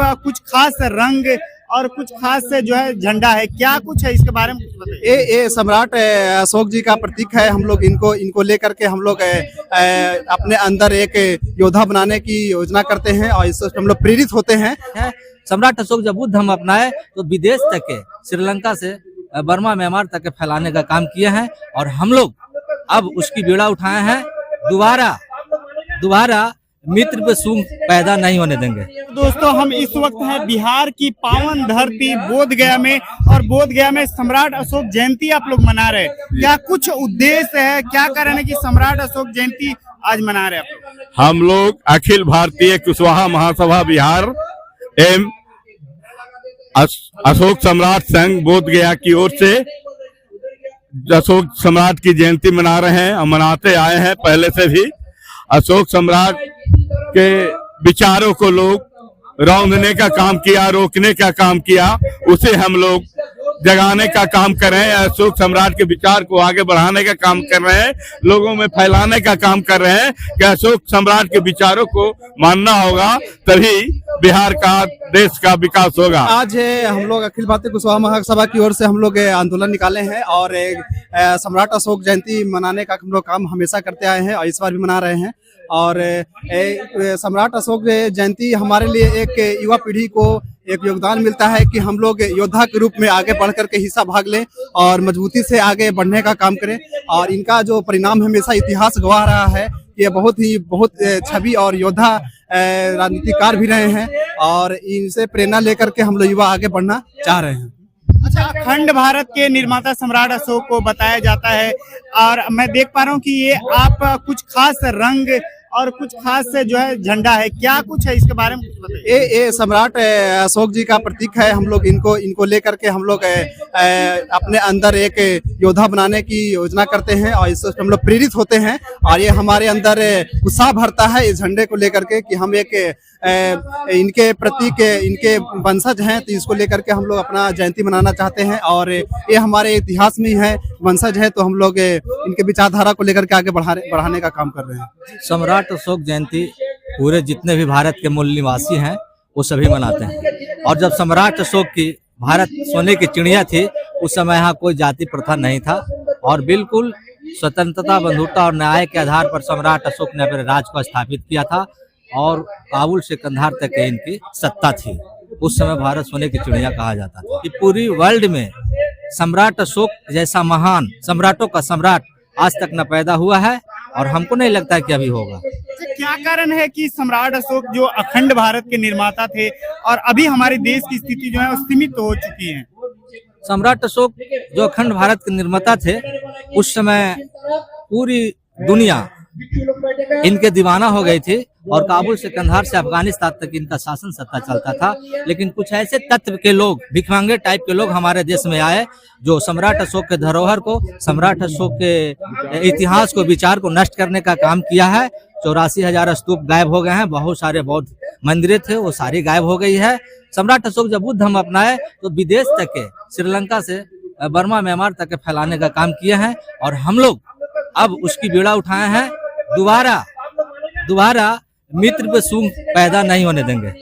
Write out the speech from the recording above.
आप कुछ खास रंग और कुछ खास जो है झंडा है, क्या कुछ है इसके बारे में कुछ बताइए। ये सम्राट अशोक जी का प्रतीक है। हम लोग इनको लेकर के हम लोग अपने अंदर एक योद्धा बनाने की योजना करते हैं और इससे हम लोग प्रेरित होते हैं। सम्राट अशोक जब बुद्ध हम अपनाए तो विदेश तक के, श्रीलंका से बर्मा म्यांमार तक के फैलाने का काम किए हैं और हम लोग अब उसकी बीड़ा उठाए हैं। दोबारा मित्र पे सूंघ पैदा नहीं होने देंगे। दोस्तों, हम इस वक्त हैं बिहार की पावन धरती बोधगया में, और बोधगया में सम्राट अशोक जयंती आप लोग मना रहे हैं। क्या कुछ उद्देश्य है, क्या कारण है कि सम्राट अशोक जयंती आज मना रहे हैं आप लोग? हम लोग अखिल भारतीय कुशवाहा महासभा बिहार एवं अशोक सम्राट संघ बोधगया की ओर से अशोक सम्राट की जयंती मना रहे हैं और मनाते आए हैं पहले से भी। अशोक सम्राट के विचारों को लोग रौंदने का काम किया, रोकने का काम किया, उसे हम लोग जगाने का काम कर रहे हैं। अशोक सम्राट के विचार को आगे बढ़ाने का काम कर रहे हैं, लोगों में फैलाने का काम कर रहे हैं कि अशोक सम्राट के विचारों को मानना होगा, तभी बिहार का, देश का विकास होगा। आज हम लोग अखिल भारतीय कुशवाहा महासभा की ओर से हम लोग आंदोलन निकाले हैं और सम्राट अशोक जयंती मनाने का हम लोग काम हमेशा करते आए हैं और इस बार भी मना रहे हैं। और सम्राट अशोक जयंती हमारे लिए एक युवा पीढ़ी को एक योगदान मिलता है कि हम लोग योद्धा के रूप में आगे बढ़ करके हिस्सा भाग लें और मजबूती से आगे बढ़ने का काम करें। और इनका जो परिणाम हमेशा इतिहास गवाह रहा है, ये बहुत छवि और योद्धा राजनीतिकार भी रहे हैं और इनसे प्रेरणा लेकर के हम लोग युवा आगे बढ़ना चाह रहे हैं। अच्छा, अखंड भारत के निर्माता सम्राट अशोक को बताया जाता है और मैं देख पा रहा हूँ कि ये आप कुछ खास रंग और कुछ खास जो है झंडा है, क्या कुछ है इसके बारे में कुछ बताइए। ये सम्राट अशोक जी का प्रतीक है। हम लोग इनको लेकर के हम लोग अपने अंदर एक योद्धा बनाने की योजना करते हैं और इससे हम लोग प्रेरित होते हैं और ये हमारे अंदर उत्साह भरता है इस झंडे को लेकर के कि हम एक इनके प्रतीक, इनके वंशज हैं, तो इसको लेकर के हम लोग अपना जयंती मनाना चाहते हैं और ये हमारे इतिहास में है, वंशज है, तो हम लोग इनके विचारधारा को लेकर के आगे बढ़ाने का काम कर रहे हैं। सम्राट अशोक जयंती पूरे जितने भी भारत के मूल निवासी हैं वो सभी मनाते हैं। और जब सम्राट अशोक की भारत सोने की चिड़िया थी, उस समय यहाँ कोई जाति प्रथा नहीं था और बिल्कुल स्वतंत्रता, बंधुता और न्याय के आधार पर सम्राट अशोक ने अपने राज को स्थापित किया था और काबुल से कंधार तक इनकी सत्ता थी। उस समय भारत सोने की चिड़िया कहा जाता था। कि पूरी वर्ल्ड में सम्राट अशोक जैसा महान सम्राटों का सम्राट आज तक न पैदा हुआ है और हमको नहीं लगता कि अभी होगा। क्या कारण है कि सम्राट अशोक जो अखंड भारत के निर्माता थे और अभी हमारे देश की स्थिति जो है वो सीमित हो चुकी है? सम्राट अशोक जो अखंड भारत के निर्माता थे, उस समय पूरी दुनिया इनके दीवाना हो गई थी और काबुल से कंधार से अफगानिस्तान तक इनका शासन सत्ता चलता था। लेकिन कुछ ऐसे तत्व के लोग, भिखमंगे टाइप के लोग हमारे देश में आए जो सम्राट अशोक के धरोहर को, सम्राट अशोक के इतिहास को, विचार को नष्ट करने का काम किया है। 84,000 स्तूप गायब हो गए हैं, बहुत सारे बौद्ध मंदिरें थे वो सारी गायब हो गई है। सम्राट अशोक जब बुद्ध हम अपनाए तो विदेश तक के, श्रीलंका से बर्मा म्यांमार तक के फैलाने का काम किए हैं और हम लोग अब उसकी बीड़ा उठाए हैं। दोबारा मित्र पे सूंघ पैदा नहीं होने देंगे।